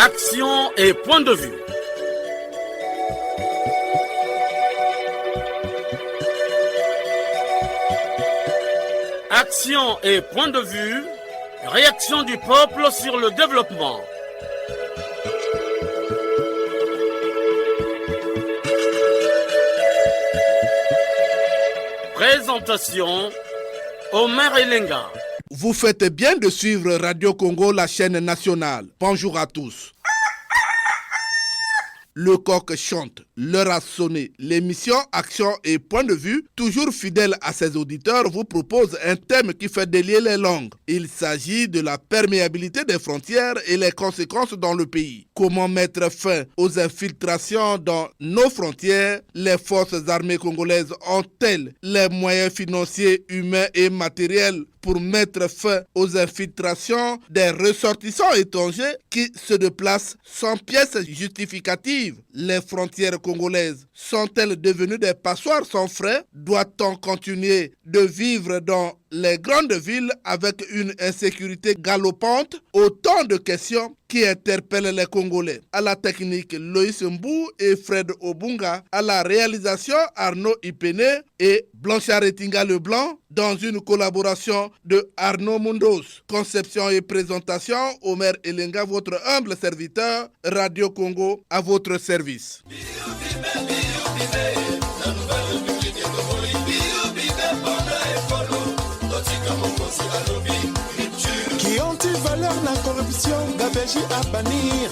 Action et point de vue. Action et point de vue, réaction du peuple sur le développement. Présentation, Omer Elenga. Vous faites bien de suivre Radio Congo, la chaîne nationale. Bonjour à tous. Le coq chante, l'heure a sonné. L'émission Action et Point de Vue, toujours fidèle à ses auditeurs, vous propose un thème qui fait délier les langues. Il s'agit de la perméabilité des frontières et les conséquences dans le pays. Comment mettre fin aux infiltrations dans nos frontières? Les forces armées congolaises ont-elles les moyens financiers, humains et matériels pour mettre fin aux infiltrations des ressortissants étrangers qui se déplacent sans pièces justificatives? Les frontières congolaises sont-elles devenues des passoires sans frais? Doit-on continuer de vivre dans les grandes villes avec une insécurité galopante? Autant de questions qui interpellent les Congolais. À la technique, Loïs Mbou et Fred Obunga. À la réalisation, Arnaud Ipene et Blanchard Etinga Leblanc, dans une collaboration de Arnaud Mundos. Conception et présentation, Omer Elenga, votre humble serviteur, Radio Congo, à votre service. Qui ont-ils valeur la corruption d'ABJ à bannir?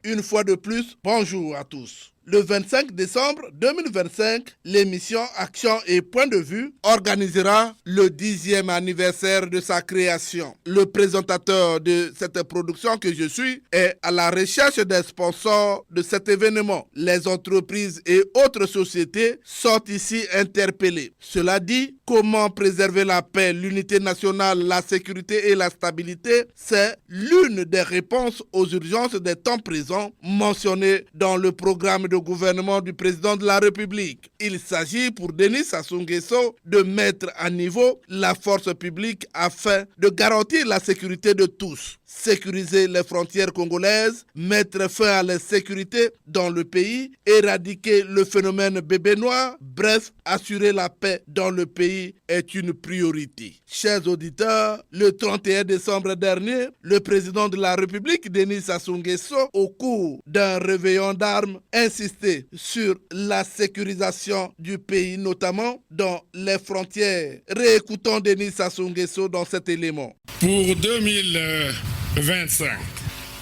Une fois de plus, bonjour à tous. Le 25 décembre 2025, l'émission Action et Point de Vue organisera le 10e anniversaire de sa création. Le présentateur de cette production que je suis est à la recherche des sponsors de cet événement. Les entreprises et autres sociétés sont ici interpellées. Cela dit, comment préserver la paix, l'unité nationale, la sécurité et la stabilité, c'est l'une des réponses aux urgences des temps présents mentionnées dans le programme de gouvernement du président de la République. Il s'agit pour Denis Sassou Nguesso de mettre à niveau la force publique afin de garantir la sécurité de tous. Sécuriser les frontières congolaises, mettre fin à l'insécurité dans le pays, éradiquer le phénomène bébé noir, bref, assurer la paix dans le pays est une priorité. Chers auditeurs, le 31 décembre dernier, le président de la République, Denis Sassou Nguesso, au cours d'un réveillon d'armes, insistait sur la sécurisation du pays, notamment dans les frontières. Réécoutons Denis Sassou Nguesso dans cet élément. Pour 2025,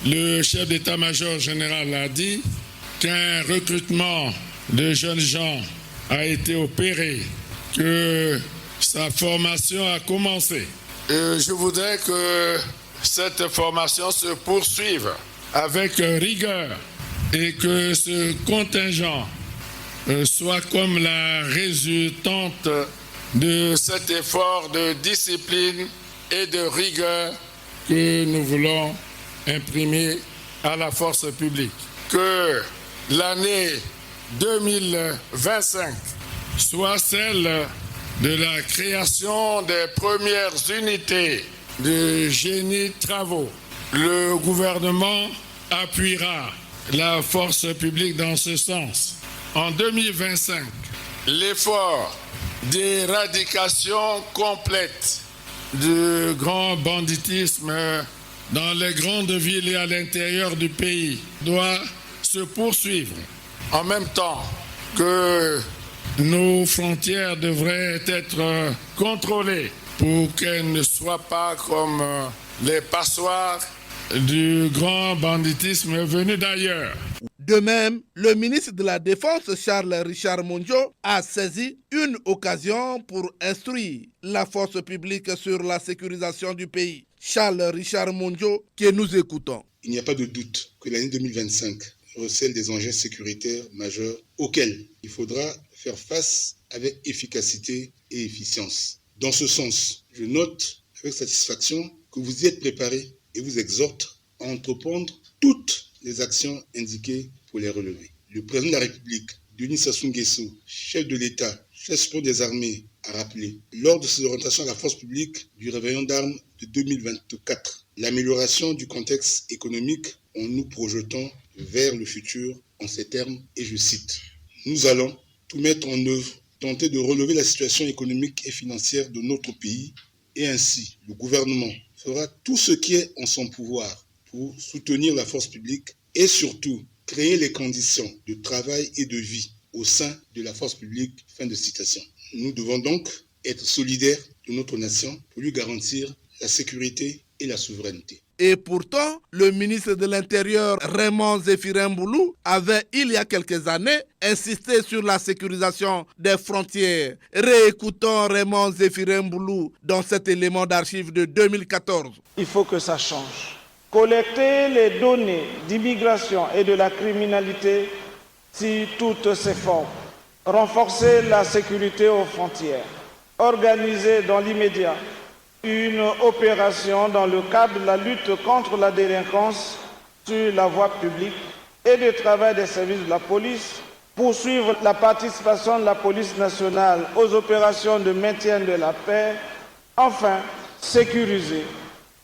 le chef d'état-major général a dit qu'un recrutement de jeunes gens a été opéré, que sa formation a commencé. Et je voudrais que cette formation se poursuive avec rigueur et que ce contingent soit comme la résultante de cet effort de discipline et de rigueur que nous voulons imprimer à la force publique. Que l'année 2025 soit celle de la création des premières unités de génie travaux. Le gouvernement appuiera la force publique dans ce sens. En 2025, l'effort d'éradication complète du grand banditisme dans les grandes villes et à l'intérieur du pays doit se poursuivre. En même temps que nos frontières devraient être contrôlées pour qu'elles ne soient pas comme les passoires du grand banditisme venu d'ailleurs. De même, le ministre de la Défense, Charles Richard Monjo, a saisi une occasion pour instruire la force publique sur la sécurisation du pays. Charles Richard Monjo, que nous écoutons. Il n'y a pas de doute que l'année 2025 recèle des enjeux sécuritaires majeurs auxquels il faudra faire face avec efficacité et efficience. Dans ce sens, je note avec satisfaction que vous y êtes préparés et vous exhorte à entreprendre toutes les actions indiquées pour les relever. Le président de la République, Denis Sassou Nguesso, chef de l'État, chef suprême des armées, a rappelé, lors de ses orientations à la force publique du réveillon d'armes de 2024, l'amélioration du contexte économique en nous projetant vers le futur en ces termes, et je cite, « Nous allons tout mettre en œuvre, tenter de relever la situation économique et financière de notre pays, et ainsi le gouvernement fera tout ce qui est en son pouvoir pour soutenir la force publique et surtout créer les conditions de travail et de vie au sein de la force publique. » Fin de citation. Nous devons donc être solidaires de notre nation pour lui garantir la sécurité et la souveraineté. Et pourtant, le ministre de l'Intérieur, Raymond Zéphirin Mboulou, avait, il y a quelques années, insisté sur la sécurisation des frontières. Réécoutons Raymond Zéphirin Mboulou dans cet élément d'archives de 2014. Il faut que ça change. Collecter les données d'immigration et de la criminalité sur toutes ses formes. Renforcer la sécurité aux frontières. Organiser dans l'immédiat une opération dans le cadre de la lutte contre la délinquance sur la voie publique et du travail des services de la police, poursuivre la participation de la police nationale aux opérations de maintien de la paix, enfin, sécuriser,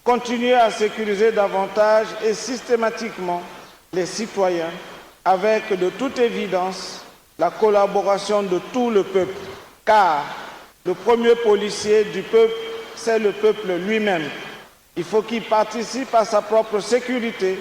continuer à sécuriser davantage et systématiquement les citoyens avec de toute évidence la collaboration de tout le peuple, car le premier policier du peuple, c'est le peuple lui-même. Il faut qu'il participe à sa propre sécurité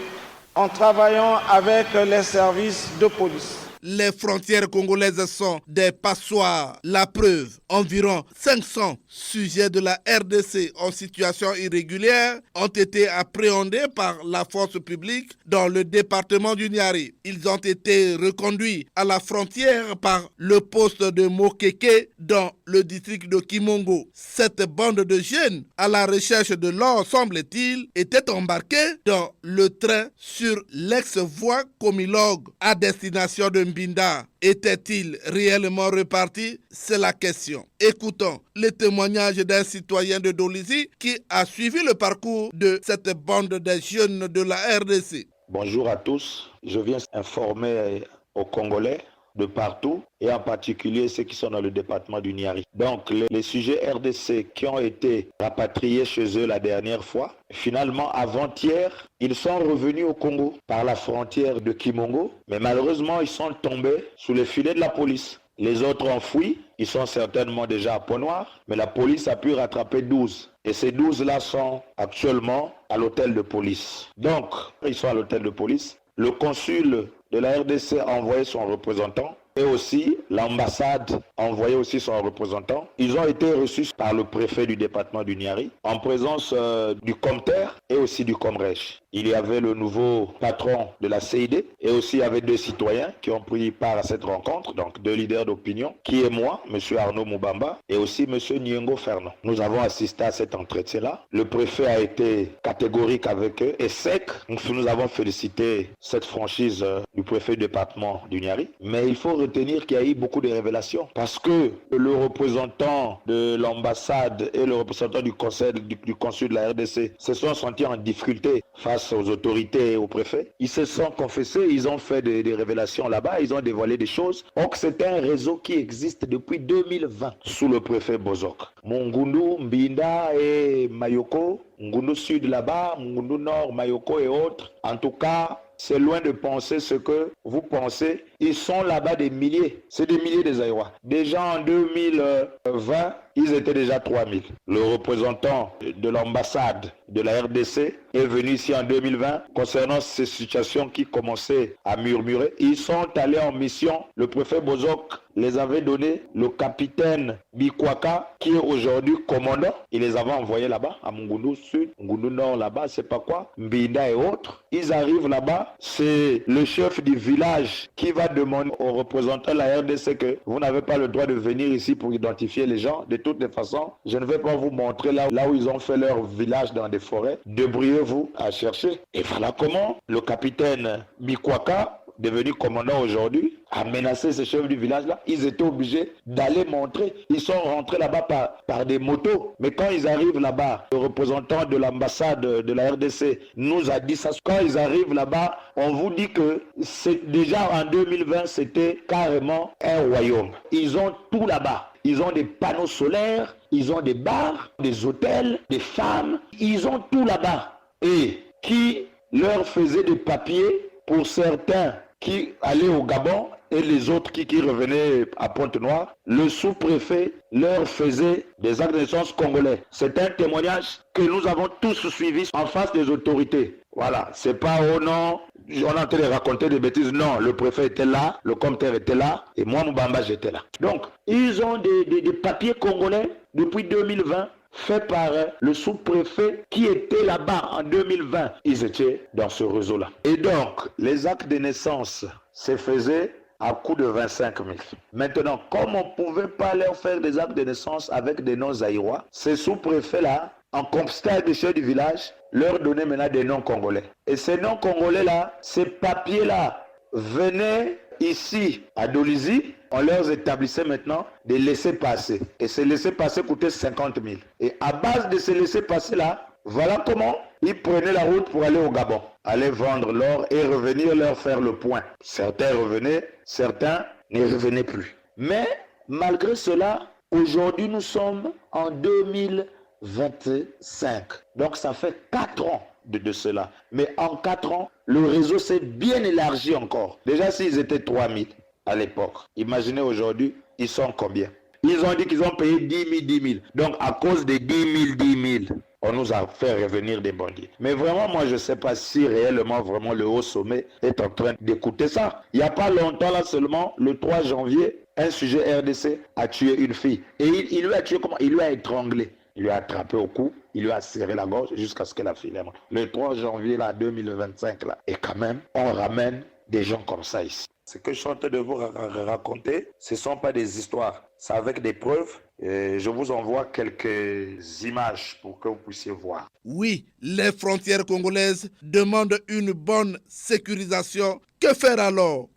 en travaillant avec les services de police. Les frontières congolaises sont des passoires. La preuve, environ 500 sujets de la RDC en situation irrégulière ont été appréhendés par la force publique dans le département du Niari. Ils ont été reconduits à la frontière par le poste de Mokeke dans le district de Kimongo. Cette bande de jeunes, à la recherche de l'or, semble-t-il, était embarquée dans le train sur l'ex-voie Comilog à destination de Mbinda. Était-il réellement reparti? C'est la question. Écoutons le témoignage d'un citoyen de Dolisie qui a suivi le parcours de cette bande de jeunes de la RDC. Bonjour à tous. Je viens informer aux Congolais de partout et en particulier ceux qui sont dans le département du Niari. Donc les sujets RDC qui ont été rapatriés chez eux la dernière fois, finalement avant-hier, ils sont revenus au Congo par la frontière de Kimongo, mais malheureusement ils sont tombés sous les filets de la police. Les autres ont fui, ils sont certainement déjà à Pont-Noir, mais la police a pu rattraper 12. Et ces 12-là sont actuellement à l'hôtel de police. Donc, ils sont à l'hôtel de police. Le consul de la RDC a envoyé son représentant et aussi l'ambassade a envoyé aussi son représentant. Ils ont été reçus par le préfet du département du Niari en présence du Comter et aussi du Comrèche. Il y avait le nouveau patron de la CID et aussi il y avait 2 citoyens qui ont pris part à cette rencontre, donc 2 leaders d'opinion, qui est moi, M. Arnaud Moubamba, et aussi M. Nyongo Fernand. Nous avons assisté à cet entretien-là. Le préfet a été catégorique avec eux et sec. Nous avons félicité cette franchise du préfet du département du Niari. Mais il faut retenir qu'il y a eu beaucoup de révélations parce que le représentant de l'ambassade et le représentant du conseil du consul de la RDC se sont sentis en difficulté face aux autorités et au préfet. Ils se sont confessés, ils ont fait des révélations là-bas, ils ont dévoilé des choses. Donc c'est un réseau qui existe depuis 2020 sous le préfet Bozok. Mungundu, Mbinda et Mayoko, Ngundu Sud là-bas, Ngundu Nord, Mayoko et autres. En tout cas, c'est loin de penser ce que vous pensez. Ils sont là-bas des milliers. C'est des milliers des Aïwa. Déjà en 2020, ils étaient déjà 3000. Le représentant de l'ambassade de la RDC est venu ici en 2020 concernant ces situations qui commençaient à murmurer. Ils sont allés en mission. Le préfet Bozok les avait donné le capitaine Bikwaka qui est aujourd'hui commandant. Il les avait envoyés là-bas à Mungundu Sud, Mungundu Nord là-bas, c'est pas quoi, Mbinda et autres. Ils arrivent là-bas. C'est le chef du village qui va demander aux représentants de la RDC que vous n'avez pas le droit de venir ici pour identifier les gens. De toutes les façons, je ne vais pas vous montrer là où ils ont fait leur village dans des forêts. Débrouillez-vous à chercher. Et voilà comment le capitaine Bikwaka, devenu commandant aujourd'hui, a menacé ces chefs du village-là. Ils étaient obligés d'aller montrer. Ils sont rentrés là-bas par des motos. Mais quand ils arrivent là-bas, le représentant de l'ambassade de la RDC nous a dit ça. Quand ils arrivent là-bas, on vous dit que c'est déjà en 2020, c'était carrément un royaume. Ils ont tout là-bas. Ils ont des panneaux solaires, ils ont des bars, des hôtels, des femmes. Ils ont tout là-bas. Et qui leur faisait des papiers pour certains qui allaient au Gabon et les autres qui revenaient à Pointe-Noire. Le sous-préfet leur faisait des actes de naissance congolais. C'est un témoignage que nous avons tous suivi en face des autorités. Voilà, c'est pas oh non, on est en train de raconter des bêtises. Non, le préfet était là, le commissaire était là et moi, Moubamba, j'étais là. Donc, ils ont des papiers congolais depuis 2020 faits par le sous-préfet qui était là-bas en 2020. Ils étaient dans ce réseau-là. Et donc, les actes de naissance se faisaient à coût de 25 000. Maintenant, comme on ne pouvait pas leur faire des actes de naissance avec des noms zaïrois, ces sous-préfets-là, en constat des chefs du village, leur donnaient maintenant des noms congolais. Et ces noms congolais-là, ces papiers-là, venaient ici à Dolisie, on leur établissait maintenant des laissez-passer. Et ces laissez-passer coûtaient 50 000. Et à base de ces laissez-passer-là, voilà comment ils prenaient la route pour aller au Gabon, aller vendre l'or et revenir leur faire le point. Certains revenaient, certains ne revenaient plus. Mais malgré cela, aujourd'hui nous sommes en 2025. Donc ça fait 4 ans de cela. Mais en 4 ans, le réseau s'est bien élargi encore. Déjà s'ils étaient 3 000 à l'époque, imaginez aujourd'hui, ils sont combien? Ils ont dit qu'ils ont payé 10 000, 10 000. Donc à cause des 10 000, on nous a fait revenir des bandits. Mais vraiment, moi, je ne sais pas si réellement, vraiment, le haut sommet est en train d'écouter ça. Il n'y a pas longtemps, là seulement, le 3 janvier, un sujet RDC a tué une fille. Et il lui a tué comment? Il lui a étranglé. Il lui a attrapé au cou, il lui a serré la gorge jusqu'à ce que la fille est morte. Le 3 janvier, là, 2025, là. Et quand même, on ramène des gens comme ça ici. Ce que je suis en train de vous raconter, ce ne sont pas des histoires. C'est avec des preuves. Et je vous envoie quelques images pour que vous puissiez voir. Oui, les frontières congolaises demandent une bonne sécurisation. Que faire alors?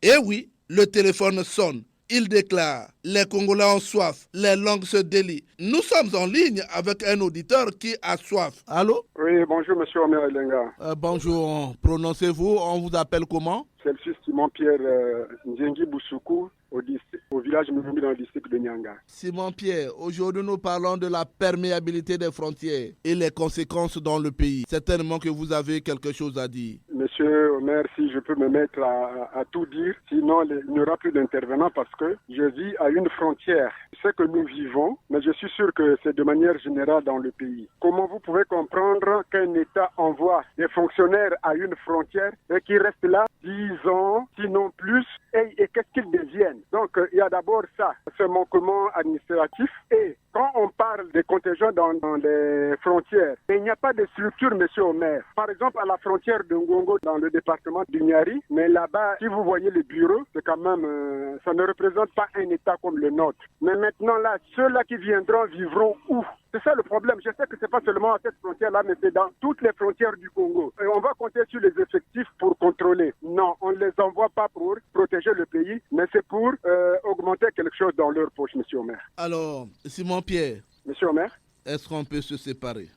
Eh oui, le téléphone sonne. Il déclare, les Congolais ont soif, les langues se délient. Nous sommes en ligne avec un auditeur qui a soif. Allô? Oui, bonjour monsieur Omer Elenga. Bonjour, prononcez-vous, on vous appelle comment? C'est le fils Simon-Pierre Nzengi Boussoukou au village Mouroumi dans le district de Nyanga. Simon-Pierre, aujourd'hui nous parlons de la perméabilité des frontières et les conséquences dans le pays. Certainement que vous avez quelque chose à dire. Monsieur Omer, si je peux me mettre à tout dire, sinon il n'y aura plus d'intervenants parce que je vis à une frontière. C'est que nous vivons, mais je suis sûr que c'est de manière générale dans le pays. Comment vous pouvez comprendre qu'un État envoie des fonctionnaires à une frontière et qu'ils restent là 10 ans, sinon plus, et qu'est-ce qu'ils deviennent? Donc il y a d'abord ça, ce manquement administratif. Et quand on parle des contingents dans les frontières, il n'y a pas de structure, monsieur Omer. Par exemple, à la frontière de Ngongo, dans le département du Niari, mais là-bas, si vous voyez les bureaux, c'est quand même, ça ne représente pas un État comme le nôtre. Mais maintenant, là, ceux-là qui viendront vivront où? C'est ça le problème. Je sais que c'est pas seulement à cette frontière-là, mais c'est dans toutes les frontières du Congo. Et on va compter sur les effectifs pour contrôler. Non, on ne les envoie pas pour protéger le pays, mais c'est pour augmenter quelque chose dans leur poche, monsieur Omer. Alors, Simon-Pierre. Monsieur Omer? Est-ce qu'on peut se séparer?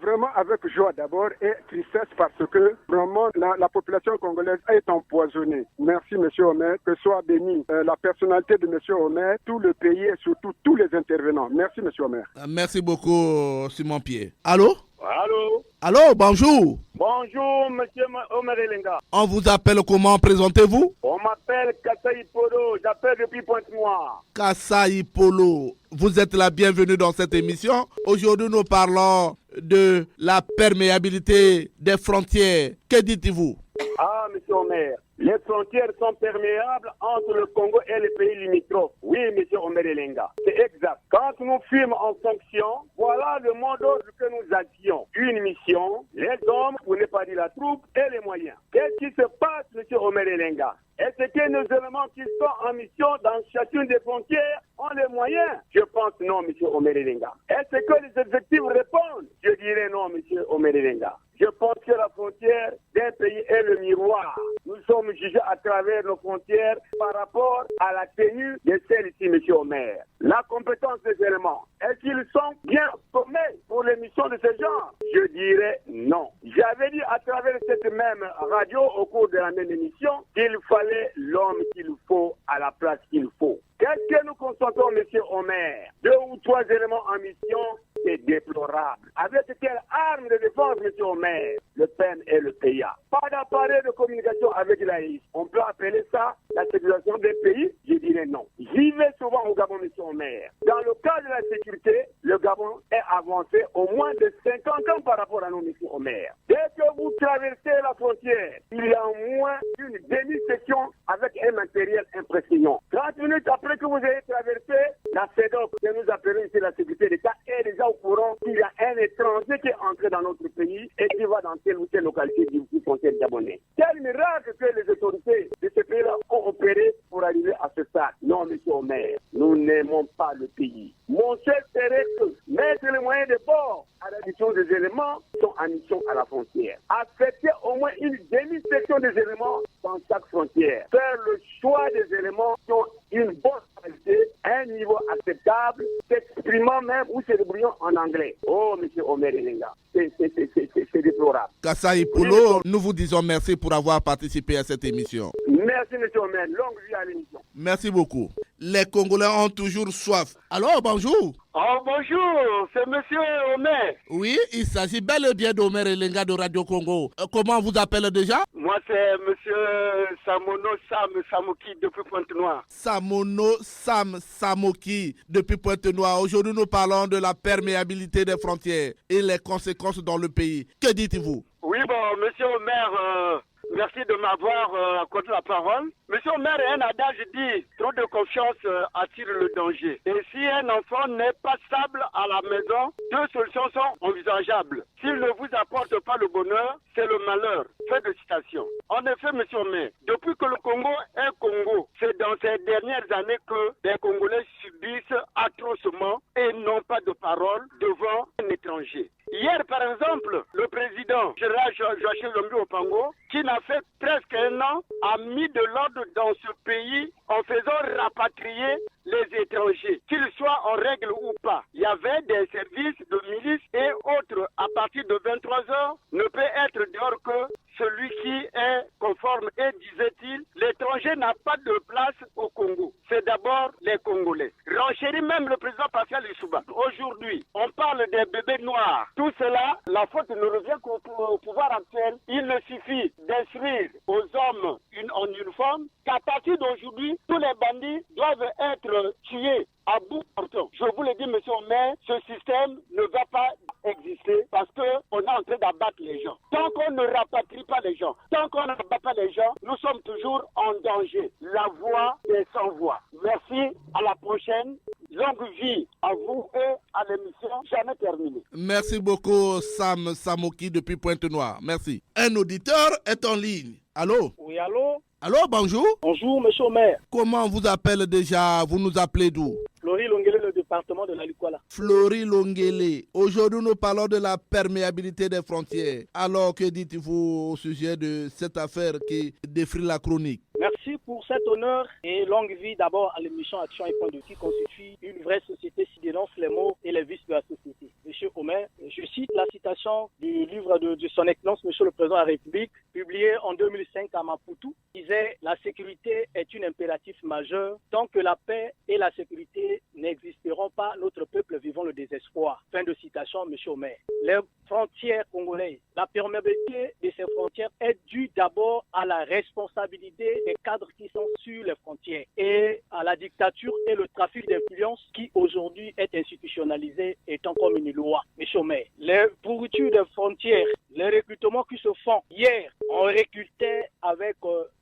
Vraiment avec joie d'abord et tristesse parce que vraiment la population congolaise est empoisonnée. Merci monsieur Omer, que soit béni la personnalité de monsieur Omer, tout le pays et surtout tous les intervenants. Merci monsieur Omer. Merci beaucoup Simon-Pierre. Allô? Allô? Allô, bonjour. Bonjour, monsieur Omer Elenga. On vous appelle comment? Présentez-vous. On m'appelle Kassaï Polo, j'appelle depuis Pointe-Noire. Kassaï Polo, vous êtes la bienvenue dans cette émission. Aujourd'hui, nous parlons de la perméabilité des frontières. Que dites-vous? Ah, monsieur Omer, les frontières sont perméables entre le Congo et les pays limitrophes. Oui, monsieur Omer Elenga, c'est exact. Quand nous fûmes en fonction, voilà le mot d'ordre que nous avions. Une mission, les hommes, pour ne pas dire la troupe, et les moyens. Qu'est-ce qui se passe, monsieur Omer Elenga? Est-ce que nos éléments qui sont en mission dans chacune des frontières ont les moyens? Je pense non, monsieur Omer Elenga. Est-ce que les objectifs répondent? Je dirais non, monsieur Omer Elenga. Je pense que la frontière d'un pays est le miroir. Nous sommes jugés à travers nos frontières par rapport à la tenue de celle-ci, monsieur Omer. La compétence des éléments, est-ce qu'ils sont bien formés pour les missions de ce genre? Je dirais non. J'avais dit à travers cette même radio au cours de la même émission qu'il fallait l'homme qu'il faut à la place qu'il faut. Qu'est-ce que nous constatons, monsieur Omer? 2 ou 3 éléments en mission, c'est déplorable. Avec quelle arme de défense, monsieur Omer? Le PEN et le PIA. Pas d'appareil de communication avec l'AIS. On peut appeler ça la sécurisation des pays? Je dirais non. J'y vais souvent au Gabon, monsieur Omer. Dans le cas de la sécurité, le Gabon est avancé au moins de 50 ans par rapport à nous, monsieur Omer. Dès que vous traversez la frontière, il y a au moins une demi-section avec un matériel impressionnant. 30 minutes après que vous ayez traversé, la CEDOC, que nous appelons ici la sécurité d'État, est déjà au courant qu'il y a un étranger qui est entré dans notre pays et qui va dans telle ou telle localité du frontière gabonais. Quel miracle que les autorités de ce pays-là ont opéré pour arriver à ce stade. Non, monsieur Omer, nous n'aimons pas le pays. Mon seul serait que mettre les moyens de bord à l'addition des éléments qui sont en mission à la frontière. Affecter au moins une demi-section des éléments dans chaque frontière. Faire le choix des éléments qui ont une bonne qualité, un niveau acceptable, s'exprimant même ou se débrouillant en anglais. Oh, monsieur Omer Elenga, c'est déplorable. Kassai Polo, nous vous disons merci pour avoir participé à cette émission. Merci, monsieur Omer. Longue vie à l'émission. Merci beaucoup. Les Congolais ont toujours soif. Alors, bonjour. Oh, bonjour, c'est monsieur Omer. Oui, il s'agit bel et bien d'Omer Elenga de Radio Congo. Comment on vous appelle déjà? Moi, c'est monsieur Samono Sam Samoki depuis Pointe-Noire. Samono Sam Samoki depuis Pointe-Noire. Aujourd'hui, nous parlons de la perméabilité des frontières et les conséquences dans le pays. Que dites-vous? Oui, bon, monsieur Omer, merci de m'avoir accordé la parole. Monsieur Omer, un adage dit, trop de confiance attire le danger. Et si un enfant n'est pas stable à la maison, 2 solutions sont envisageables. S'il ne vous apporte pas le bonheur, c'est le malheur. Fin de citation. En effet, monsieur Omer, depuis que le Congo est Congo, c'est dans ces dernières années que les Congolais subissent atrocement et n'ont pas de parole devant un étranger. Hier, par exemple, le président Gérard Joachim Lombi Opango, qui n'a fait presque 1 an, a mis de l'ordre dans ce pays en faisant rapatrier les étrangers, qu'ils soient en règle ou pas. Il y avait des services de milice et autres. À partir de 23h, ne peut être dehors que celui qui est conforme. Et disait-il, l'étranger n'a pas de place au Congo. C'est d'abord les Congolais. Renchérit même le président Pascal Lissouba. Aujourd'hui, on parle des bébés noirs. Tout cela, la faute ne revient qu'au pouvoir actuel. Il ne suffit d'instruire aux hommes en uniforme qu'à partir d'aujourd'hui, tous les bandits doivent être tués à bout portant. Je vous le dis, monsieur Omer, ce système ne va pas exister parce qu'on est en train d'abattre les gens. Tant qu'on ne rapatrie pas les gens, tant qu'on n'abat pas les gens, nous sommes toujours en danger. La voix des sans-voix. Merci, à la prochaine. Longue vie à vous et à l'émission jamais terminée. Merci beaucoup, Sam Samoki depuis Pointe-Noire. Merci. Un auditeur est en ligne. Allô? Oui, allô? Allô, bonjour. Bonjour, monsieur Omer. Comment on vous appelle déjà? Vous nous appelez d'où? Florie Longele, le département de la Lukwala. Florie Longele. Aujourd'hui, nous parlons de la perméabilité des frontières. Alors, que dites-vous au sujet de cette affaire qui défrit la chronique? Merci pour cet honneur et longue vie d'abord à l'émission Action et Point de vue qui constitue une vraie société qui dénonce les maux et les vices de la société. Monsieur Omer, je cite la citation du livre de son Excellence, Monsieur le Président de la République, publié en 2005 à Maputo, qui disait « La sécurité est un impératif majeur. Tant que la paix et la sécurité n'existeront pas, notre peuple vivant le désespoir. » Fin de citation, Monsieur Omer. Les frontières congolaises, la perméabilité de ces frontières est due d'abord à la responsabilité des cadres qui sont sur les frontières et à la dictature et le trafic d'influence qui aujourd'hui est institutionnalisé étant comme une loi. Monsieur Omer, les pourritures des frontières, les recrutements qui se font. Hier, on recrutait avec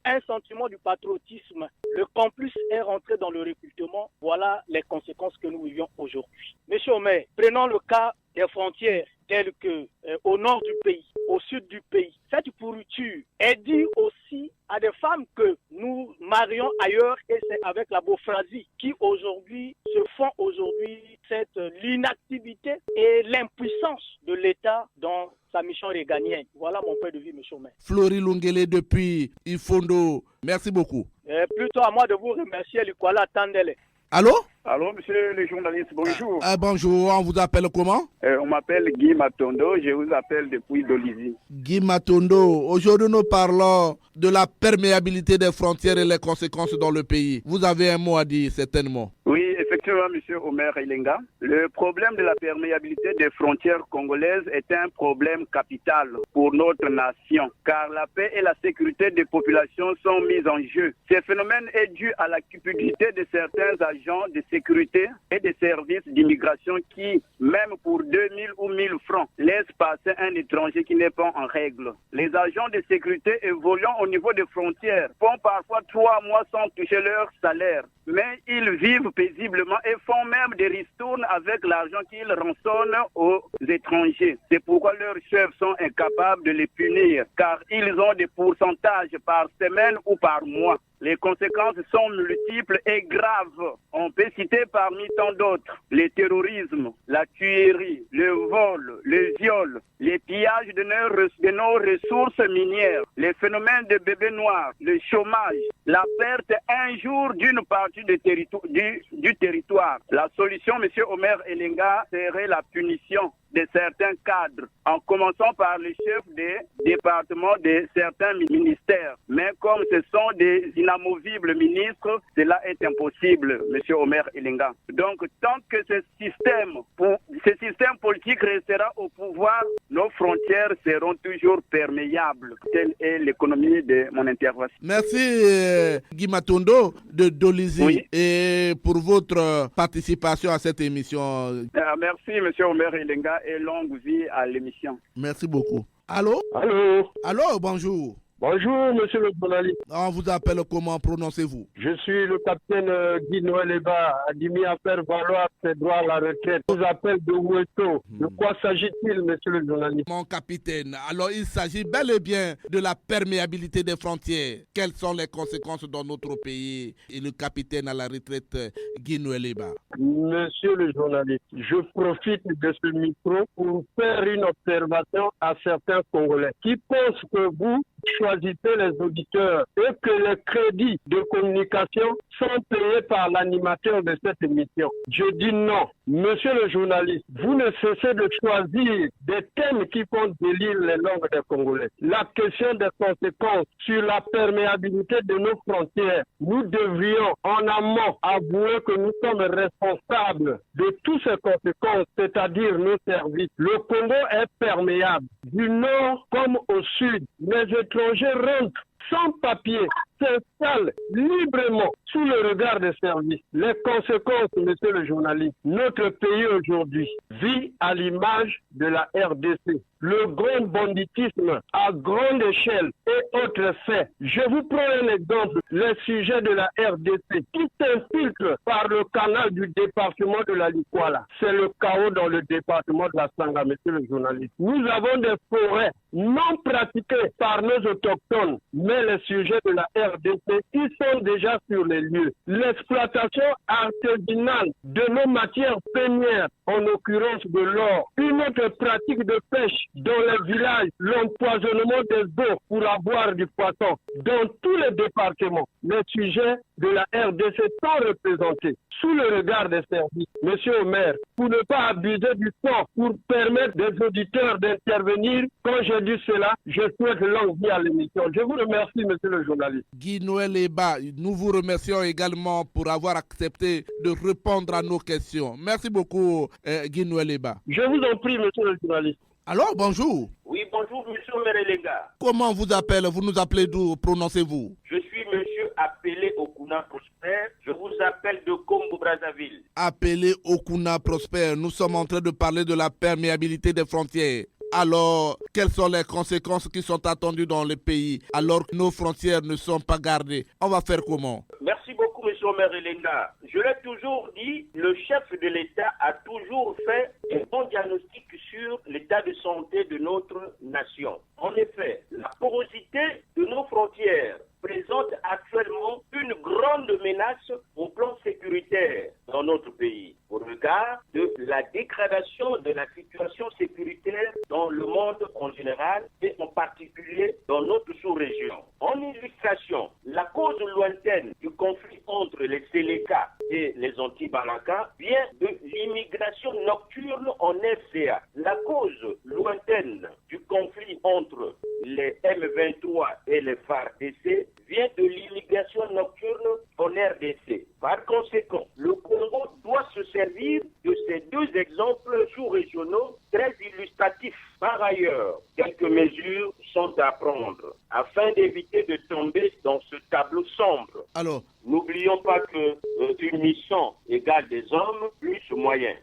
un sentiment du patriotisme. Le complice est rentré dans le recrutement. Voilà les conséquences que nous vivions aujourd'hui. Monsieur Omer, prenons le cas des frontières telles que au nord du pays, au sud du pays. Cette pourriture est due aussi à des femmes que nous marions ailleurs et c'est avec la beaufrasie qui aujourd'hui se font l'inactivité et l'impuissance de l'État dans sa mission régalienne. Voilà mon point de vue, monsieur Omer. Florie Longele depuis Ifondo. Merci beaucoup. Plutôt à moi de vous remercier, Lukwala Tandele. Allô? Allô, monsieur le journaliste, bonjour. Bonjour, on vous appelle comment? On m'appelle Guy Matondo, je vous appelle depuis Dolisie. Guy Matondo, aujourd'hui nous parlons de la perméabilité des frontières et les conséquences dans le pays. Vous avez un mot à dire, certainement. Oui, effectivement, monsieur Omer Elenga. Le problème de la perméabilité des frontières congolaises est un problème capital pour notre nation, car la paix et la sécurité des populations sont mises en jeu. Ce phénomène est dû à la cupidité de certains agents de sécurité et des services d'immigration qui, même pour 2000 ou 1000 francs, laissent passer un étranger qui n'est pas en règle. Les agents de sécurité évoluant au niveau des frontières font parfois 3 mois sans toucher leur salaire, mais ils vivent paisiblement et font même des ristournes avec l'argent qu'ils rançonnent aux étrangers. C'est pourquoi leurs chefs sont incapables de les punir, car ils ont des pourcentages par semaine ou par mois. Les conséquences sont multiples et graves. On peut citer parmi tant d'autres le terrorisme, la tuerie, le vol, le viol, les pillages de nos ressources minières, les phénomènes de bébés noirs, le chômage, la perte un jour d'une partie du territoire. La solution, M. Omer Elenga, serait la punition de certains cadres, en commençant par les chefs des départements de certains ministères. Mais comme ce sont des inamovibles ministres, cela est impossible, M. Omer Elenga. Donc, tant que ce système politique restera au pouvoir, nos frontières seront toujours perméables. Telle est l'économie de mon intervention. Merci Guy Matondo de Dolisie et pour votre participation à cette émission. Merci M. Omer Elenga et longue vie à l'émission. Merci beaucoup. Allô? Allô, bonjour. Bonjour, monsieur le journaliste. On vous appelle comment, prononcez-vous? Je suis le capitaine Guy Noël Eba, admis à faire valoir ses droits à la retraite. Je vous appelle de Ouesto. De quoi s'agit-il, monsieur le journaliste? Mon capitaine, alors il s'agit bel et bien de la perméabilité des frontières. Quelles sont les conséquences dans notre pays? Et le capitaine à la retraite, Guy Noël Eba. Monsieur le journaliste, je profite de ce micro pour faire une observation à certains Congolais qui pensent que vous choisissez les auditeurs et que les crédits de communication sont payés par l'animateur de cette émission. Je dis non. Monsieur le journaliste, vous ne cessez de choisir des thèmes qui font délire les langues des Congolais. La question des conséquences sur la perméabilité de nos frontières, nous devrions en amont avouer que nous sommes responsables de toutes ces conséquences, c'est-à-dire nos services. Le Congo est perméable, du nord comme au sud. Les étrangers rentrent sans papier, s'installent librement sous le regard des services. Les conséquences, monsieur le journaliste, notre pays aujourd'hui vit à l'image de la RDC. Le grand banditisme à grande échelle et autres faits. Je vous prends un exemple, le sujet de la RDC qui s'infiltre par le canal du département de la Likwala. C'est le chaos dans le département de la Sanga, monsieur le journaliste. Nous avons des forêts non pratiquées par nos autochtones, mais les sujets de la RDC, ils sont déjà sur les lieux. L'exploitation artisanale de nos matières premières, en l'occurrence de l'or, une autre pratique de pêche dans les villages, l'empoisonnement des eaux pour avoir du poisson. Dans tous les départements, les sujets de la RDC sont représentés sous le regard des services. Monsieur Omer, pour ne pas abuser du temps, pour permettre des auditeurs d'intervenir, quand je dis cela, je souhaite longue vie à l'émission. Je vous remercie, monsieur le journaliste. Guy Noël Eba, nous vous remercions également pour avoir accepté de répondre à nos questions. Merci beaucoup, Guy Noël Eba. Je vous en prie, monsieur le journaliste. Alors, bonjour. Oui, bonjour, monsieur Omerelenga. Comment on vous appelle? Vous nous appelez d'où? Prononcez-vous. Je suis monsieur Appelé Okuna Prosper. Je vous appelle de Congo-Brazzaville. Appelé Okuna Prosper. Nous sommes en train de parler de la perméabilité des frontières. Alors, quelles sont les conséquences qui sont attendues dans le pays alors que nos frontières ne sont pas gardées? On va faire comment? Merci beaucoup, M. Omerelenga. Je l'ai toujours dit, le chef de l'État a toujours fait un bon diagnostic sur l'état de santé de notre nation. En effet, la porosité de nos frontières présente actuellement une grande menace au plan sécuritaire dans notre pays, au regard de la dégradation de la situation sécuritaire dans le monde en général et en particulier dans notre sous-région. En illustration, la cause lointaine du conflit entre les Séléka et les Antilles-Balaka vient de l'immigration nocturne en RCA. La cause lointaine du conflit entre les M23 et les FARDC vient de l'immigration nocturne en RDC. Par conséquent, le Congo doit se servir de ces deux exemples sous-régionaux très illustratifs. Par ailleurs, quelques mesures sont à prendre afin d'éviter de tomber dans ce tableau sombre. Alors, n'oublions pas que une mission égale des hommes plus moyens.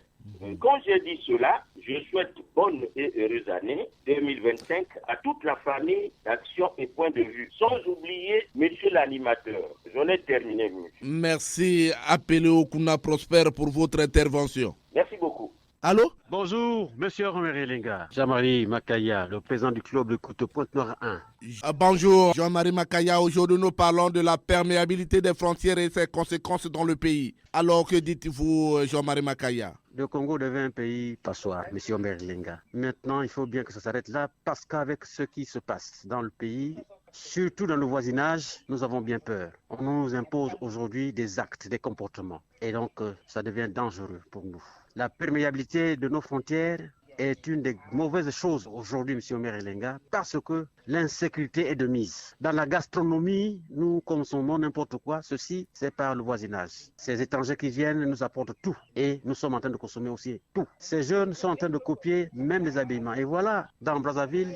Quand j'ai dit cela, je souhaite bonne et heureuse année 2025 à toute la famille d'Action et Point de Vue. Sans oublier monsieur l'animateur. J'en ai terminé, monsieur. Merci, appelé Okuna Prosper pour votre intervention. Merci beaucoup. Allô? Bonjour, monsieur Omer Elenga. Jean-Marie Makaya, le président du club de Pointe-Noire 1. Bonjour, Jean-Marie Makaya. Aujourd'hui, nous parlons de la perméabilité des frontières et ses conséquences dans le pays. Alors, que dites-vous, Jean-Marie Makaya? Le Congo devient un pays passoire, monsieur Omer Elenga. Maintenant, il faut bien que ça s'arrête là, parce qu'avec ce qui se passe dans le pays, surtout dans le voisinage, nous avons bien peur. On nous impose aujourd'hui des actes, des comportements. Et donc, ça devient dangereux pour nous. La perméabilité de nos frontières est une des mauvaises choses aujourd'hui, M. Omer Elenga, parce que l'insécurité est de mise. Dans la gastronomie, nous consommons n'importe quoi. Ceci, c'est par le voisinage. Ces étrangers qui viennent nous apportent tout et nous sommes en train de consommer aussi tout. Ces jeunes sont en train de copier même les habillements. Et voilà, dans Brazzaville,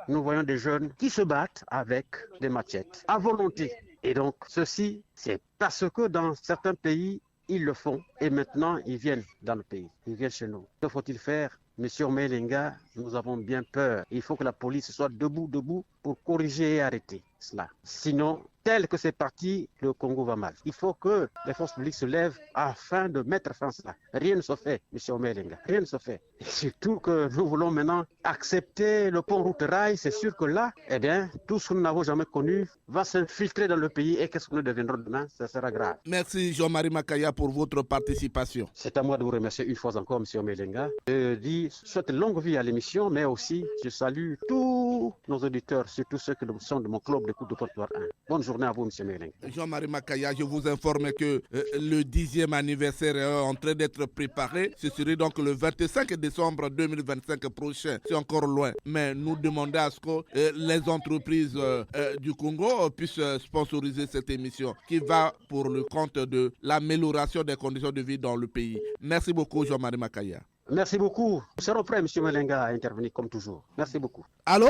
nous voyons des jeunes qui se battent avec des machettes à volonté. Et donc, ceci, c'est parce que dans certains pays, ils le font et maintenant ils viennent dans le pays, ils viennent chez nous. Que faut-il faire? Monsieur Melenga, nous avons bien peur. Il faut que la police soit debout pour corriger et arrêter cela. Sinon, tel que c'est parti, le Congo va mal. Il faut que les forces publiques se lèvent afin de mettre fin à cela. Rien ne se fait, monsieur Melenga. Rien ne se fait. Et surtout que nous voulons maintenant accepter le pont route-rail. C'est sûr que là, eh bien, tout ce que nous n'avons jamais connu va s'infiltrer dans le pays. Et qu'est-ce que nous deviendrons demain? Ça sera grave. Merci Jean-Marie Makaya pour votre participation. C'est à moi de vous remercier une fois encore, monsieur Melenga. Je dis, souhaite longue vie à l'émission, mais aussi, je salue tous nos auditeurs, surtout ceux qui sont de mon club de Coupe de Pointe-Noire 1. Bonne journée à vous, monsieur Melenga. Jean-Marie Makaya, je vous informe que le 10e anniversaire est en train d'être préparé. Ce serait donc le 25 décembre 2025 prochain. C'est encore loin. Mais nous demandons à ce que les entreprises du Congo puissent sponsoriser cette émission qui va pour le compte de l'amélioration des conditions de vie dans le pays. Merci beaucoup, Jean-Marie Makaya. Merci beaucoup. Nous serons prêts, M. Melenga, à intervenir comme toujours. Merci beaucoup. Allô?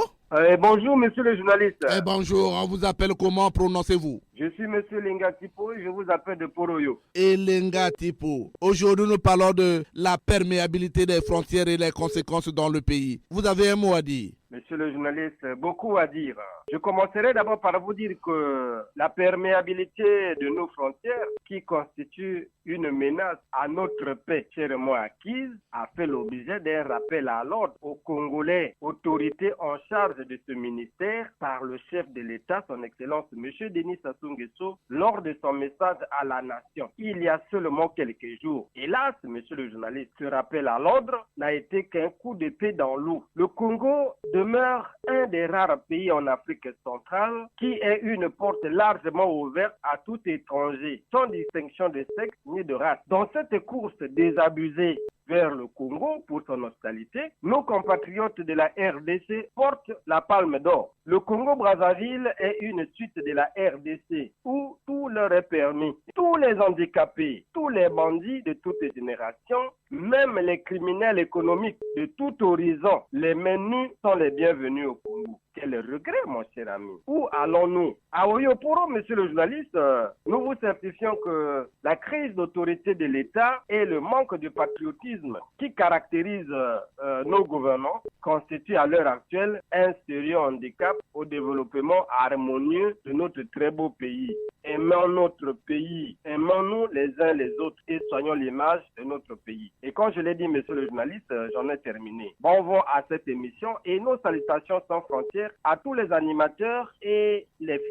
Bonjour, monsieur le journaliste. Bonjour, on vous appelle comment? Prononcez-vous? Je suis monsieur Lenga Tipo et je vous appelle de Poroyo. Et Lenga Tipo. Aujourd'hui, nous parlons de la perméabilité des frontières et les conséquences dans le pays. Vous avez un mot à dire? Monsieur le journaliste, beaucoup à dire. Je commencerai d'abord par vous dire que la perméabilité de nos frontières, qui constitue une menace à notre paix chèrement acquise, a fait l'objet d'un rappel à l'ordre aux Congolais, autorités en charge de ce ministère, par le chef de l'État, son Excellence M. Denis Sassou Nguesso, lors de son message à la nation, il y a seulement quelques jours. Hélas, monsieur le journaliste, ce rappel à l'ordre n'a été qu'un coup d'épée dans l'eau. Le Congo demeure un des rares pays en Afrique centrale qui est une porte largement ouverte à tout étranger, sans distinction de sexe ni de race. Dans cette course désabusée vers le Congo pour son hospitalité, nos compatriotes de la RDC portent la palme d'or. Le Congo-Brazzaville est une suite de la RDC où tout leur est permis. Tous les handicapés, tous les bandits de toutes les générations, même les criminels économiques de tout horizon, les menus sont les bienvenus au Congo. Quel regret, mon cher ami. Où allons-nous? À Oyoporo, monsieur le journaliste, nous vous certifions que la crise d'autorité de l'État et le manque de patriotisme qui caractérise nos gouvernants constituent à l'heure actuelle un sérieux handicap au développement harmonieux de notre très beau pays. Aimons notre pays, aimons-nous les uns les autres et soignons l'image de notre pays. Et quand je l'ai dit, monsieur le journaliste, j'en ai terminé. Bon vent à cette émission et nos salutations sans frontières à tous les animateurs et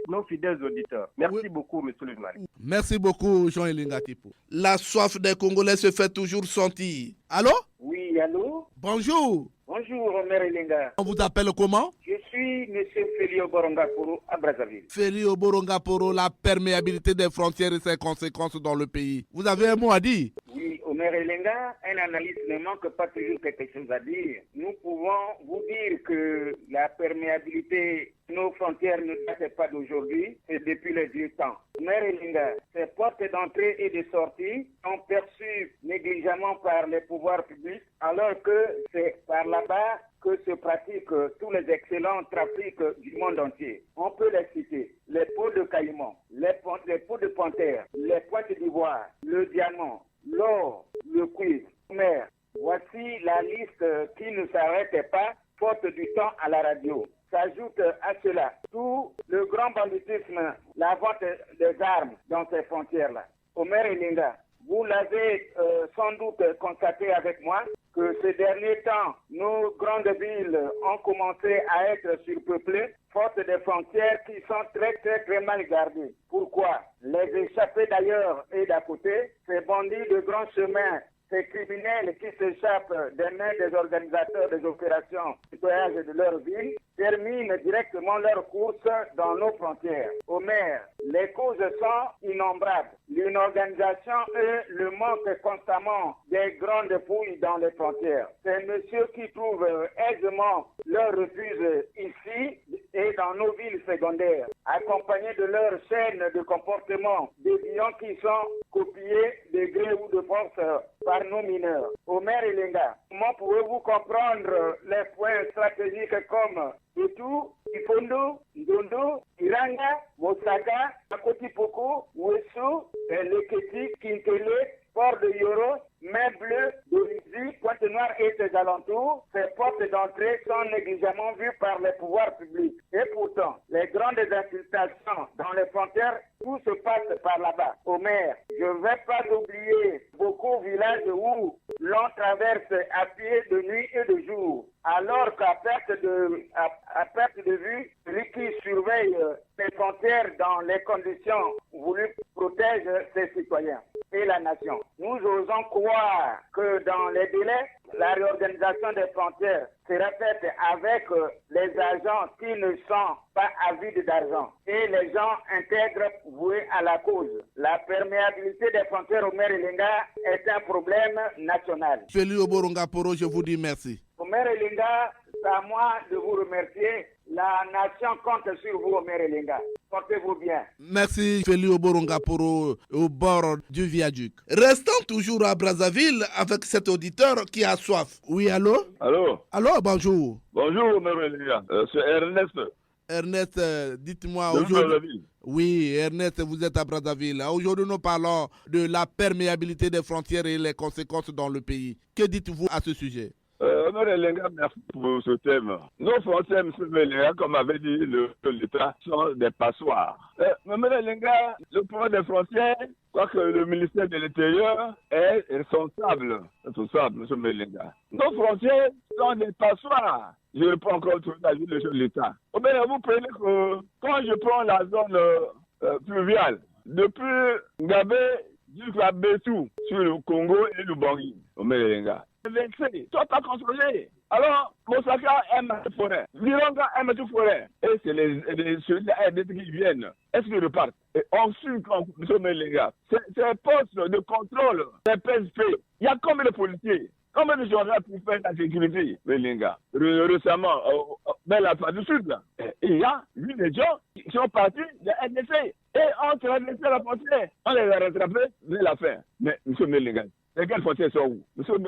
nos fidèles auditeurs. Merci beaucoup, monsieur le journaliste. Merci beaucoup, Jean-Elinga Tipo. La soif des Congolais se fait toujours sentir. Allô? Oui, allô? Bonjour. Bonjour, Omer Elenga. On vous appelle comment? Je suis suis M. Félio Borongaporo à Brazzaville. Félio Borongaporo, la perméabilité des frontières et ses conséquences dans le pays. Vous avez un mot à dire? Oui, Omer Elenga, un analyste ne manque pas toujours quelque chose à dire. Nous pouvons vous dire que la perméabilité de nos frontières ne date pas d'aujourd'hui, c'est depuis les vieux temps. Omer Elenga, ces portes d'entrée et de sortie sont perçues négligemment par les pouvoirs publics, alors que c'est par là-bas que se pratiquent tous les excellents trafics du monde entier. On peut les citer. Les peaux de caïman, les peaux de panthère, les pointes d'ivoire, le diamant, l'or, le cuivre, mer. Voici la liste qui ne s'arrête pas, faute du temps à la radio. S'ajoute à cela tout le grand banditisme, la vente des armes dans ces frontières-là. Omer Elenga, vous l'avez sans doute constaté avec moi que ces derniers temps, nos grandes villes ont commencé à être surpeuplées, faute des frontières qui sont très mal gardées. Pourquoi? Les échappés d'ailleurs et d'à côté, ces bandits de grands chemins, ces criminels qui s'échappent des mains des organisateurs des opérations citoyennes de leur ville, terminent directement leur course dans nos frontières. Omer, les causes sont innombrables. L'inorganisation et le manque constamment des grandes fouilles dans les frontières. Ces messieurs qui trouvent aisément leur refuge ici et dans nos villes secondaires, accompagnés de leur chaîne de comportement déviants qui sont copiés de gré ou de force par nos mineurs. Omer Elenga, comment pouvez-vous comprendre les points stratégiques comme Tutu, Ifondo, Ndondo, Iranga, Mosaga, Akotipoko, Wesu, Leketi, Kintele, Port de Yoro, Main Bleue, Dorizi, Pointe-Noire et ses alentours, ces portes d'entrée sont négligemment vues par les pouvoirs publics. Et pourtant, les grandes infiltrations dans les frontières, tout se passe par là-bas. Omer, je ne vais pas oublier beaucoup de villages où l'on traverse à pied de nuit et de jour, alors qu'à perte de vue, celui qui surveille les frontières dans les conditions voulues protège ses citoyens et la nation. Nous osons croire que dans les délais, la réorganisation des frontières sera faite avec les agents qui ne sont pas avides d'argent et les gens intègres voués à la cause. La perméabilité des frontières Omer Elenga est un problème national. Félio Borongaporo, je vous dis merci. Omer Elenga, c'est à moi de vous remercier. La nation compte sur vous, Omer Elenga. Portez-vous bien. Merci Félio Borongaporo au bord du viaduc. Restons toujours à Brazzaville avec cet auditeur qui a soif. Oui, allô? Allô? Allô, bonjour. Bonjour, Omer Elenga. C'est Ernest. Ernest, dites-moi aujourd'hui. Oui, Ernest, vous êtes à Brazzaville. Aujourd'hui, nous parlons de la perméabilité des frontières et les conséquences dans le pays. Que dites-vous à ce sujet? Omer Elenga, merci pour ce thème. Nos frontières, M. Elenga, comme avait dit l'État, sont des passoires. Omer Elenga, le pouvoir des frontières, quoique le ministère de l'Intérieur est responsable, M. Elenga. Nos frontières sont des passoires. Je ne peux encore trouver la vie de l'État. Vous prenez que quand je prends la zone pluviale, depuis Ngabé jusqu'à Bessou, sur le Congo et le Bangui, Omer Elenga. Toi, pas contrôlé. Alors, Mosaka aime la forêt. Viranga aime la forêt. Et c'est les qui viennent. Est-ce qu'ils repartent? Et on suit comme les gars. Ces postes de contrôle, ces PSP, il y a combien de policiers? Combien de gens pour faire la sécurité, les gars? Récemment, dans la phase du sud, là, il y a eu des gens qui sont partis de NDC. Et on traversé la frontière. On les a rattrapés vers la fin. Mais, M. Mélinga, les gars, les frontières sont où?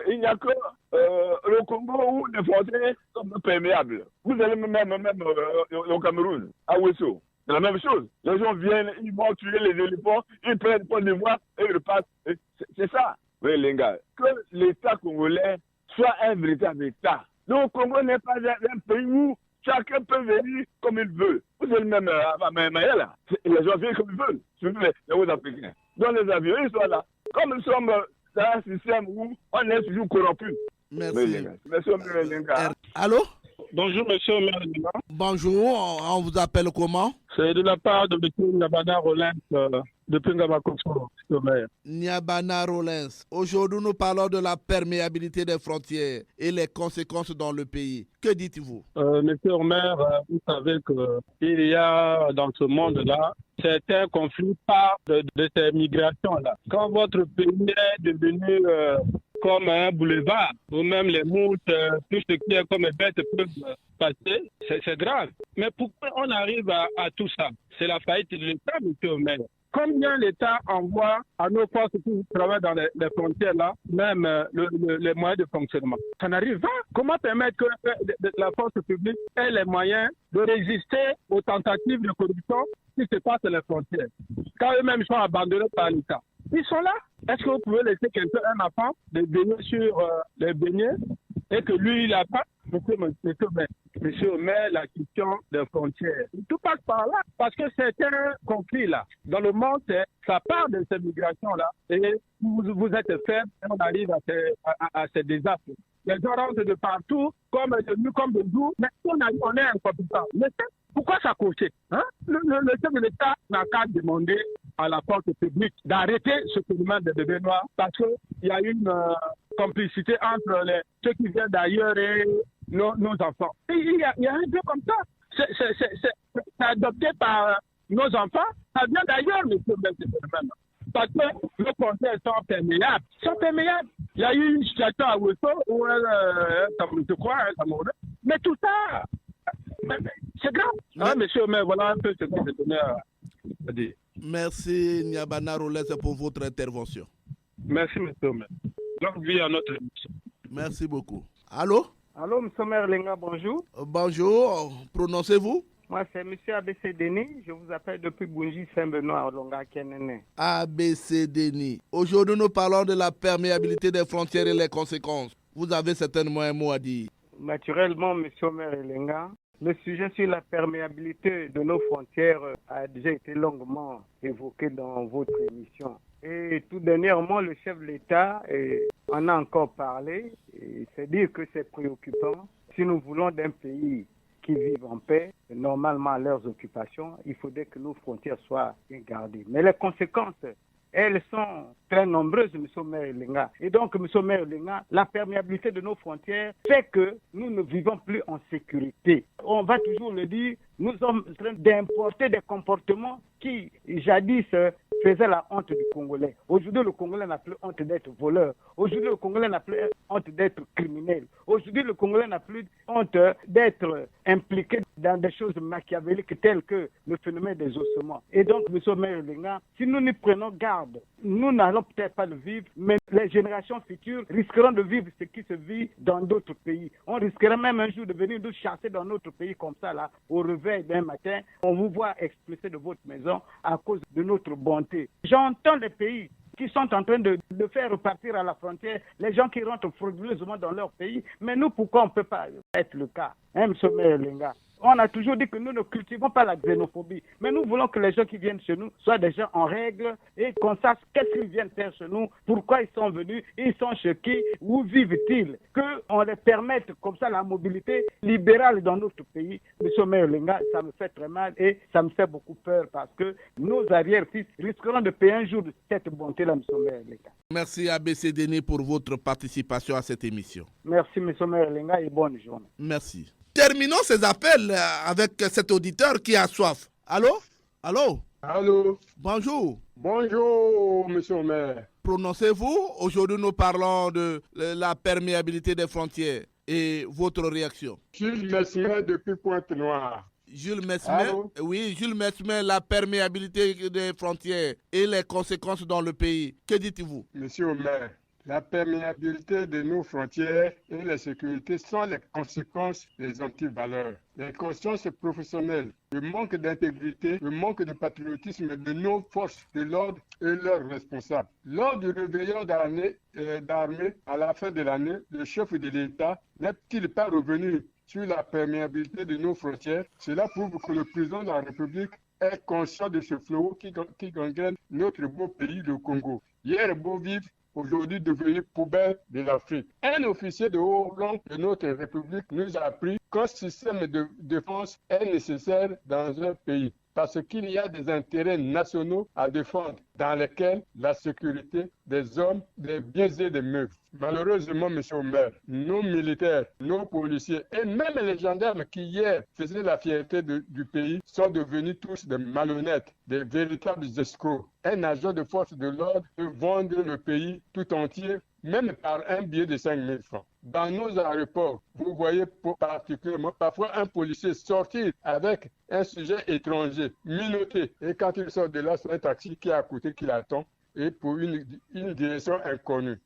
Il n'y a que le Congo où les frontières sont perméables. Vous allez même au Cameroun, à Ouesso. C'est la même chose. Les gens viennent, ils vont tuer les éléphants, ils prennent Côte d'Ivoire et ils repartent. C'est ça. Oui, les gars, que l'État congolais soit un véritable État. Le Congo n'est pas un pays où chacun peut venir comme il veut. Vous êtes même à Mayala. Les gens viennent comme ils veulent, surtout les Ouest-Africains. Dans les avions, ils sont là. Comme nous sommes dans un système où on est toujours corrompu. Merci. Merci, Lenga. Allô? Bonjour, monsieur Omer Elenga. Bonjour, on vous appelle comment? C'est de la part de M. Nabana Rollins depuis Ngamakoso, maire. Nyabana Rollins, aujourd'hui nous parlons de la perméabilité des frontières et les conséquences dans le pays. Que dites-vous? Monsieur le maire, vous savez qu'il y a dans ce monde-là certains conflits par de ces migrations-là. Quand votre pays est devenu comme un boulevard, ou même les moutes, tout ce qui est comme bêtes peuvent passer, c'est grave. Mais pourquoi on arrive à tout ça? C'est la faillite de l'État, monsieur le maire. Combien l'État envoie à nos forces qui travaillent dans les frontières là, même les moyens de fonctionnement? Ça n'arrive pas. Comment permettre que la force publique ait les moyens de résister aux tentatives de corruption qui se passent à les frontières, quand eux-mêmes sont abandonnés par l'État? Ils sont là. Est-ce que vous pouvez laisser quelqu'un, un enfant, de baigner sur les beignets et que lui, il n'a pas? Monsieur le maire, la question des frontières, tout passe par là. Parce que c'est un conflit là. Dans le monde, ça part de ces migrations-là. Et vous êtes faible et on arrive à ces désastres. Les gens rentrent de partout, comme de nuit, comme de jour, mais on est incompétent. Mais pourquoi ça coûte, hein? Le chef de l'État n'a qu'à demander à la force publique d'arrêter ce phénomène de bébés noirs parce qu'il y a une complicité entre ceux qui viennent d'ailleurs et nos enfants. Et il y a un peu comme ça. C'est adopté par nos enfants, ça vient d'ailleurs, monsieur le maire. Parce que nos frontières sont perméables. Il y a eu une situation à Ouesso où je crois, mais tout ça, c'est grave. Hein, monsieur le maire, voilà un peu ce que j'ai donné à dire. Merci Nyabana Rollins pour votre intervention. Merci monsieur le maire. Longue vie à notre émission. Merci beaucoup. Allô? Allô, monsieur le maire Lenga, bonjour. Bonjour, prononcez-vous? Moi, c'est monsieur ABC Denis. Je vous appelle depuis Bunji Saint-Benoît, Longa Kenene. ABC Denis. Aujourd'hui, nous parlons de la perméabilité des frontières et les conséquences. Vous avez certainement un mot à dire. Naturellement, monsieur le maire Lenga, le sujet sur la perméabilité de nos frontières a déjà été longuement évoqué dans votre émission. Et tout dernièrement, le chef de l'État en a encore parlé. C'est dire que c'est préoccupant. Si nous voulons d'un pays qui vivent en paix, normalement à leurs occupations, il faudrait que nos frontières soient gardées. Mais les conséquences, elles sont très nombreuses, M. le maire Lenga. Et donc, M. le maire Lenga, la perméabilité de nos frontières fait que nous ne vivons plus en sécurité. On va toujours le dire, nous sommes en train d'importer des comportements qui, jadis, faisaient la honte du Congolais. Aujourd'hui, le Congolais n'a plus honte d'être voleur. Aujourd'hui, le Congolais n'a plus honte d'être criminel. Aujourd'hui, le Congolais n'a plus honte d'être impliqué dans des choses machiavéliques telles que le phénomène des ossements. Et donc, M. le maire Lenga, si nous n'y prenons garde, nous n'allons peut-être pas le vivre, mais les générations futures risqueront de vivre ce qui se vit dans d'autres pays. On risquerait même un jour de venir nous chasser dans notre pays comme ça, là, au réveil d'un matin. On vous voit expulser de votre maison à cause de notre bonté. J'entends les pays qui sont en train de faire repartir à la frontière les gens qui rentrent frauduleusement dans leur pays. Mais nous, pourquoi on ne peut pas être le cas, hein, M. Maire Lenga? On a toujours dit que nous ne cultivons pas la xénophobie, mais nous voulons que les gens qui viennent chez nous soient des gens en règle et qu'on sache qu'est-ce qu'ils viennent faire chez nous, pourquoi ils sont venus, ils sont chez qui, où vivent-ils, qu'on les permette comme ça la mobilité libérale dans notre pays. Monsieur Maire Lenga, ça me fait très mal et ça me fait beaucoup peur parce que nos arrière-fils risqueront de payer un jour de cette bonté-là, Monsieur Maire Lenga. Merci ABC Denis pour votre participation à cette émission. Merci Monsieur Maire Lenga et bonne journée. Merci. Terminons ces appels avec cet auditeur qui a soif. Allô? Allô? Allô? Bonjour. Bonjour, monsieur le maire. Prononcez-vous. Aujourd'hui, nous parlons de la perméabilité des frontières et votre réaction. Jules Mesmer depuis Pointe-Noire. Jules Mesmer, oui, Jules Mesmer, la perméabilité des frontières et les conséquences dans le pays. Que dites-vous? Monsieur le maire, la perméabilité de nos frontières et la sécurité sont les conséquences des antivaleurs. Les consciences professionnelles, le manque d'intégrité, le manque de patriotisme de nos forces de l'ordre et leurs responsables. Lors du réveillon d'armée à la fin de l'année, le chef de l'État n'est-il pas revenu sur la perméabilité de nos frontières? Cela prouve que le président de la République est conscient de ce fléau qui gangrène notre beau pays, le Congo. Hier, beau vivre, aujourd'hui devenu poubelle de l'Afrique. Un officier de haut rang de notre République nous a appris qu'un système de défense est nécessaire dans un pays. parce qu'il y a des intérêts nationaux à défendre dans lesquels la sécurité des hommes, des biens et des meubles. Malheureusement, M. Omer, nos militaires, nos policiers et même les gendarmes qui hier faisaient la fierté du pays sont devenus tous des malhonnêtes, des véritables escrocs. Un agent de force de l'ordre peut vendre le pays tout entier, même par un billet de 5 000 francs. Dans nos aéroports, vous voyez particulièrement parfois un policier sortir avec un sujet étranger, menotté. Et quand il sort de là, c'est un taxi qui est à côté, qui l'attend, et pour une direction inconnue.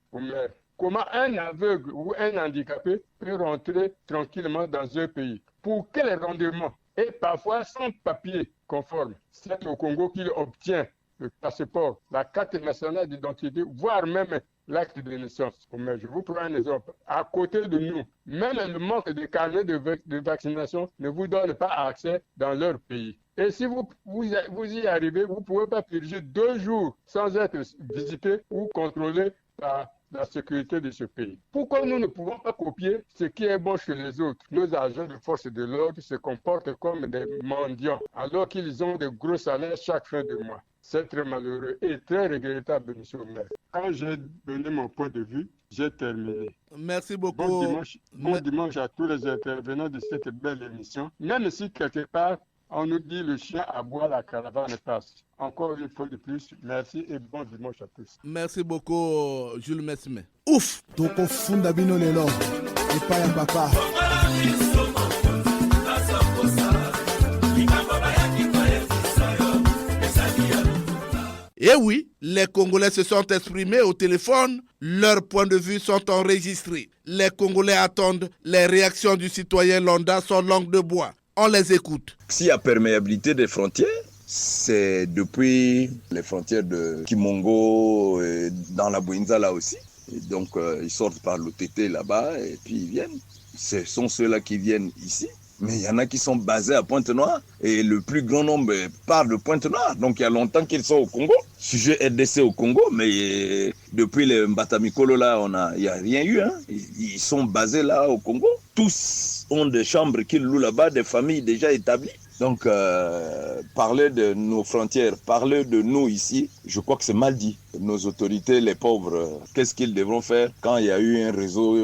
Comment un aveugle ou un handicapé peut rentrer tranquillement dans un pays? Pour quel rendement? Et parfois sans papier conforme. C'est au Congo qu'il obtient le passeport, la carte nationale d'identité, voire même l'acte de naissance. Je vous prends un exemple. À côté de nous, même le manque de carnet de vaccination ne vous donne pas accès dans leur pays. Et si vous y arrivez, vous ne pouvez pas purger 2 jours sans être visité ou contrôlé par la sécurité de ce pays. Pourquoi nous ne pouvons pas copier ce qui est bon chez les autres? Nos agents de force de l'ordre se comportent comme des mendiants alors qu'ils ont de gros salaires chaque fin de mois. C'est très malheureux et très regrettable, M. le maire. Quand j'ai donné mon point de vue, j'ai terminé. Merci beaucoup. Bon dimanche à tous les intervenants de cette belle émission. Même si quelque part, on nous dit le chien aboie, la caravane passe. Encore une fois de plus, merci et bon dimanche à tous. Merci beaucoup, Jules Messime. Ouf! Toko funda bino lelo, epa ya papa. Et oui, les Congolais se sont exprimés au téléphone, leurs points de vue sont enregistrés. Les Congolais attendent les réactions du citoyen lambda sur langue de bois. On les écoute. S'il y a perméabilité des frontières, c'est depuis les frontières de Kimongo, et dans la Bouinza là aussi. Et donc ils sortent par l'OTT là-bas et puis ils viennent. Ce sont ceux-là qui viennent ici. Mais il y en a qui sont basés à Pointe-Noire et le plus grand nombre part de Pointe-Noire. Donc il y a longtemps qu'ils sont au Congo. Sujet RDC au Congo, mais depuis le Mbatamikolo là, il n'y a rien eu. Hein. Ils sont basés là au Congo. Tous ont des chambres qu'ils louent là-bas, des familles déjà établies. Donc parler de nos frontières, parler de nous ici, je crois que c'est mal dit. Nos autorités, les pauvres, qu'est-ce qu'ils devront faire quand il y a eu un réseau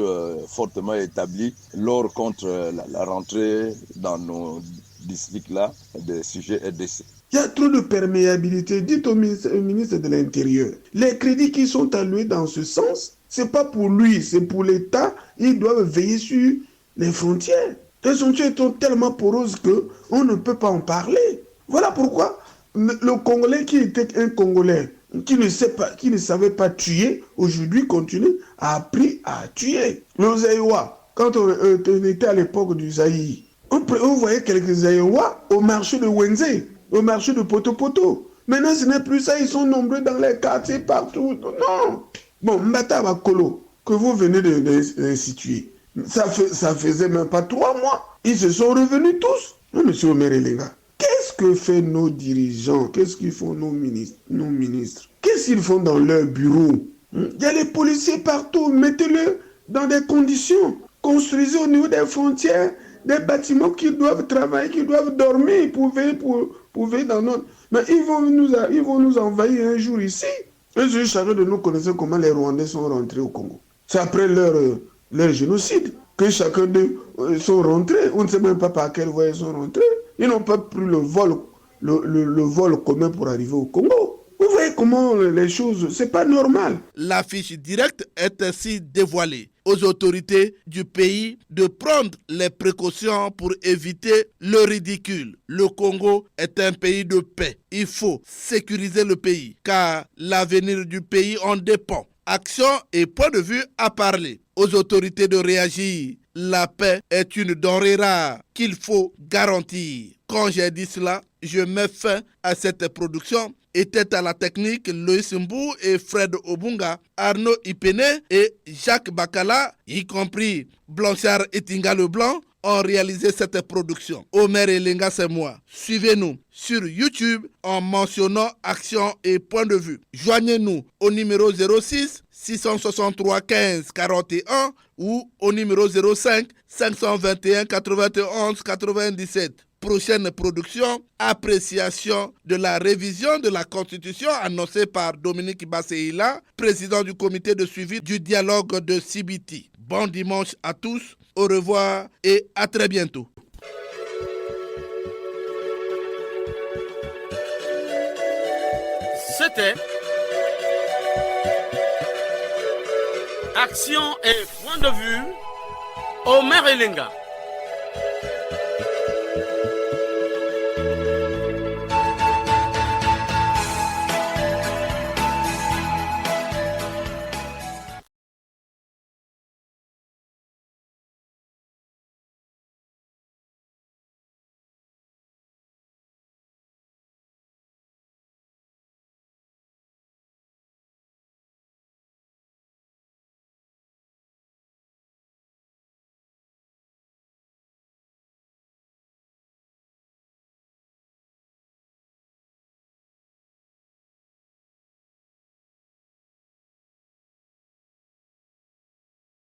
fortement établi lors contre la rentrée dans nos districts-là des sujets RDC. Il y a trop de perméabilité. Dites au ministre de l'Intérieur, les crédits qui sont alloués dans ce sens, ce n'est pas pour lui, c'est pour l'État. Ils doivent veiller sur les frontières. Les frontières sont tellement poreuses qu'on ne peut pas en parler. Voilà pourquoi le Congolais qui était un Congolais, qui ne savait pas tuer, aujourd'hui continue à apprendre à tuer. Le Zaïwa, quand on était à l'époque du Zaï, on voyait quelques Zaïwa au marché de Wenze, au marché de Poto-Poto. Maintenant, ce n'est plus ça, ils sont nombreux dans les quartiers, partout. Non. Bon, Mbata Bakolo, que vous venez d'instituer, ça faisait même pas 3 mois. Ils se sont revenus tous. Non, monsieur Omer Elenga. Qu'est-ce que font nos dirigeants? Qu'est-ce qu'ils font nos ministres? Qu'est-ce qu'ils font dans leur bureau? Il y a les policiers partout. Mettez-le dans des conditions. Construisez au niveau des frontières des bâtiments qui doivent travailler, qui doivent dormir pour veiller dans notre... Mais ils vont nous envahir un jour ici. Un jour, chacun de nous connaissait comment les Rwandais sont rentrés au Congo. C'est après leur génocide que chacun d'eux sont rentrés. On ne sait même pas par quelle voie ils sont rentrés. Ils n'ont pas pris le vol commun pour arriver au Congo. Vous voyez comment les choses, c'est pas normal. L'affiche directe est ainsi dévoilée. Aux autorités du pays de prendre les précautions pour éviter le ridicule. Le Congo est un pays de paix. Il faut sécuriser le pays car l'avenir du pays en dépend. Action et point de vue à parler. Aux autorités de réagir. La paix est une denrée rare qu'il faut garantir. Quand j'ai dit cela, je mets fin à cette production. Étaient à la technique Loïs Mbou et Fred Obunga, Arnaud Ipene et Jacques Bakala, y compris Blanchard Etinga Leblanc, ont réalisé cette production. Omer Elenga, c'est moi. Suivez-nous sur YouTube en mentionnant Action et Point de Vue. Joignez-nous au numéro 06 663 15 41 ou au numéro 05 521 91 97. prochaine production, appréciation de la révision de la Constitution annoncée par Dominique Basseila, président du comité de suivi du dialogue de CBT. Bon dimanche à tous, au revoir et à très bientôt. C'était Action et point de vue, Omer Elenga.